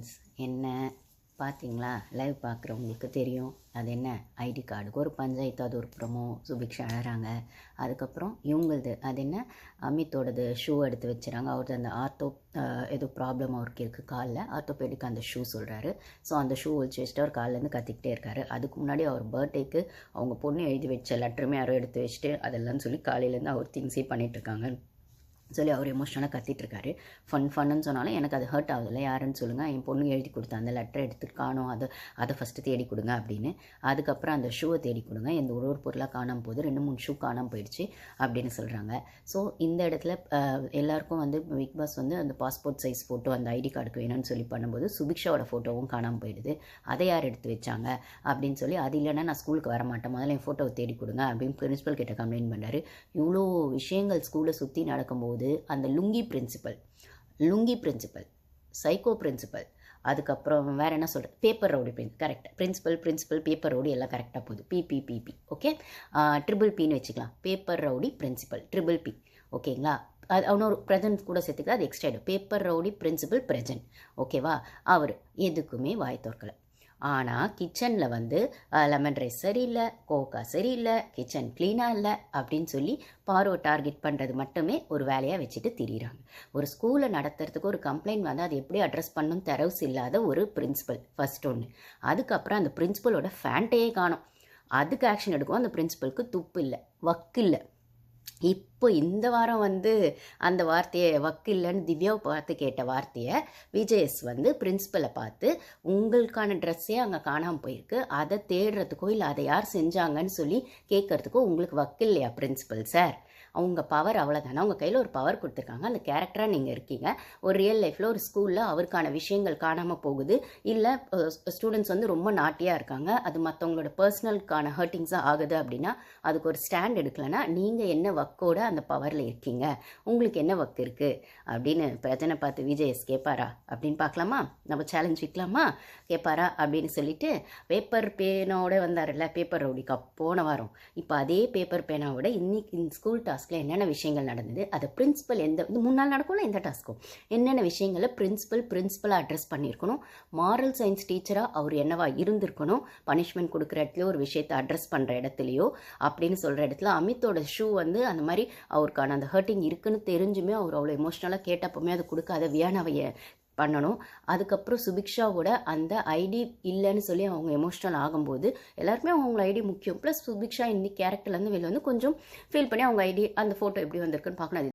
Friends, என்ன பார்த்தீங்களா? Live பார்க்குறவங்களுக்கு தெரியும். அது என்ன ஐடி கார்டுக்கு ஒரு பஞ்சாயத்து, அது ஒரு புறமோ சுபிக்ஷா அழறாங்க. அதுக்கப்புறம் இவங்களது அது என்ன அமித்தோடது ஷூ எடுத்து வச்சுறாங்க. அவரது அந்த ஏதோ ப்ராப்ளம் அவருக்கு இருக்குது காலில், ஆர்த்தோபெடிக் அந்த ஷூ சொல்கிறாரு. ஸோ அந்த ஷூ ஒழிச்சு வச்சுட்டு அவர் காலிலேருந்து கத்திக்கிட்டே இருக்காரு. அதுக்கு முன்னாடி அவர் பர்த்டேக்கு அவங்க பொண்ணு எழுதி வச்ச லெட்டருமே யாரோ எடுத்து வச்சுட்டு அதெல்லாம் சொல்லி காலையிலேருந்து அவர் திங்ஸே பண்ணிகிட்ருக்காங்க சொல்லி அவர் எமோஷனலாக கத்திட்டுருக்காரு. ஃபன்னு சொன்னாலும் எனக்கு அது ஹர்ட் ஆகுதில்ல. யாருன்னு சொல்லுங்கள், என் பொண்ணு எழுதி கொடுத்தா அந்த லெட்டரை எடுத்துகிட்டு காணும், அதை ஃபஸ்ட்டு தேடி கொடுங்க அப்படின்னு. அதுக்கப்புறம் அந்த ஷூவை தேடி கொடுங்க, எந்த ஒரு பொருளாக காணாமல் போகுது, 2-3 ஷூ காணாமல் போயிடுச்சு அப்படின்னு சொல்கிறாங்க. ஸோ இந்த இடத்துல எல்லாருக்கும் பிக் பாஸ் அந்த பாஸ்போர்ட் சைஸ் ஃபோட்டோ அந்த ஐடி கார்டுக்கு வேணும்னு சொல்லி பண்ணும்போது சுபிக்ஷாவோட ஃபோட்டோவும் காணாமல் போயிடுது. அதை யார் எடுத்து வச்சாங்க அப்படின்னு சொல்லி, அது இல்லைன்னா நான் ஸ்கூலுக்கு வர மாட்டேன், முதல்ல என் ஃபோட்டோவை தேடி கொடுங்க அப்படின்னு பிரின்ஸிபல் கிட்ட கம்ப்ளைண்ட் பண்ணுறாரு. இவ்வளோ விஷயங்கள் ஸ்கூலை சுற்றி நடக்கும்போது அந்த லுங்கி பிரின்சிபல் சைக்கோ பிரின்சிபல், அதுக்கப்புறம் வேறு என்ன சொல்கிறது, paper rowdy correct, principal paper rowdy எல்லாம் கரெக்டாக போகுது. பிபிபிபி ஓகே, ட்ரிபிள் பின்னு வச்சுக்கலாம். Paper rowdy principal triple P ஓகேங்களா. அது அவனோட ப்ரெசன்ட் கூட சேர்த்துக்கலாம், அது extra paper rowdy principal present ஓகேவா. அவர் எதுக்குமே வாய் திறக்கலை. ஆனால் கிச்சனில் லெமன் ரைஸ் சரியில்லை, கோகா சரியில்லை, கிச்சன் க்ளீனாக இல்லை அப்படின்னு சொல்லி பார்வை டார்கெட் பண்ணுறது மட்டுமே ஒரு வேலையாக வச்சுட்டு திரியிறாங்க. ஒரு ஸ்கூலை நடத்துறதுக்கு ஒரு கம்ப்ளைண்ட் அது எப்படி அட்ரஸ் பண்ணணும் தரவுஸ் இல்லாத ஒரு பிரின்சிபல் ஃபர்ஸ்ட் ஒன்று. அதுக்கப்புறம் அந்த பிரின்சிபலோட ஃபேண்ட்டையே காணும். அதுக்கு ஆக்ஷன் எடுக்கும். அந்த பிரின்சிபலுக்கு துப்பு இல்லை, வக்கு இல்லை. இப்போ இந்த வாரம் அந்த வார்த்தையை வக்கு இல்லைன்னு திவ்யாவை பார்த்து கேட்ட வார்த்தையை விஜயஸ் பிரின்சிபலை பார்த்து, உங்களுக்கான ட்ரெஸ்ஸே அங்கே காணாமல் போயிருக்கு, அதை தேடுறதுக்கோ இல்லை அதை யார் செஞ்சாங்கன்னு சொல்லி கேட்கறதுக்கோ உங்களுக்கு வக்கு இல்லையா பிரின்சிபல் சார்? அவங்க பவர் அவ்வளோதானே. அவங்க கையில் ஒரு பவர் கொடுத்துருக்காங்க, அந்த கேரக்டராக நீங்கள் இருக்கீங்க. ஒரு ரியல் லைஃப்பில் ஒரு ஸ்கூலில் அவருக்கான விஷயங்கள் காணாமல் போகுது, இல்லை ஸ்டூடெண்ட்ஸ் ரொம்ப நாட்டியாக இருக்காங்க, அது மற்றவங்களோட பர்சனலுக்கான ஹர்ட்டிங்ஸாக ஆகுது அப்படின்னா அதுக்கு ஒரு ஸ்டாண்ட் எடுக்கலைன்னா நீங்கள் என்ன வக்கோட அந்த பவரில் இருக்கீங்க, உங்களுக்கு என்ன வக்கு இருக்குது அப்படின்னு பிரச்சனை பார்த்து விஜயஸ் கேட்பாரா அப்படின்னு பார்க்கலாமா? நம்ம சேலஞ்ச் வைக்கலாமா? கேட்பாரா அப்படின்னு சொல்லிட்டு பேப்பர் பேனோட வந்தார்ல பேப்பர் ரவுடிக்கா போன வாரம். இப்போ அதே பேப்பர் பேனாவோட இன்னைக்கு இந்த ஸ்கூல் டாஸ்கில் என்னென்ன விஷயங்கள் நடந்தது, அதை பிரின்சிபல் இந்த 3 நாள் நடக்கும்ல இந்த டாஸ்க்கும், என்னென்ன விஷயங்களை பிரின்சிபலாக அட்ரஸ் பண்ணியிருக்கணும், மாரல் சயின்ஸ் டீச்சராக அவர் என்னவா இருந்திருக்கணும், பனிஷ்மெண்ட் கொடுக்குற இடத்துலையோ ஒரு விஷயத்தை அட்ரஸ் பண்ணுற இடத்துலையோ அப்படின்னு சொல்கிற இடத்துல அமித்தோட ஷூ அந்த மாதிரி அவருக்கான அந்த ஹர்ட்டிங் இருக்குன்னு தெரிஞ்சுமே அவர் அவ்வளோ எமோஷ்னலாக கேட்டப்போமே அது கொடுக்காத வியானாவைய பண்ணணும். அதுக்கப்புறம் சுபிக்ஷாவோட அந்த ஐடி இல்லைன்னு சொல்லி அவங்க எமோஷ்னல் ஆகும்போது எல்லாருமே அவங்கள ஐடி முக்கியம். ப்ளஸ் சுபிக்ஷா இந்த கேரக்டர்லேருந்து வெளில கொஞ்சம் ஃபீல் பண்ணி அவங்க ஐடி அந்த ஃபோட்டோ எப்படி வந்திருக்குன்னு பார்க்கணும்.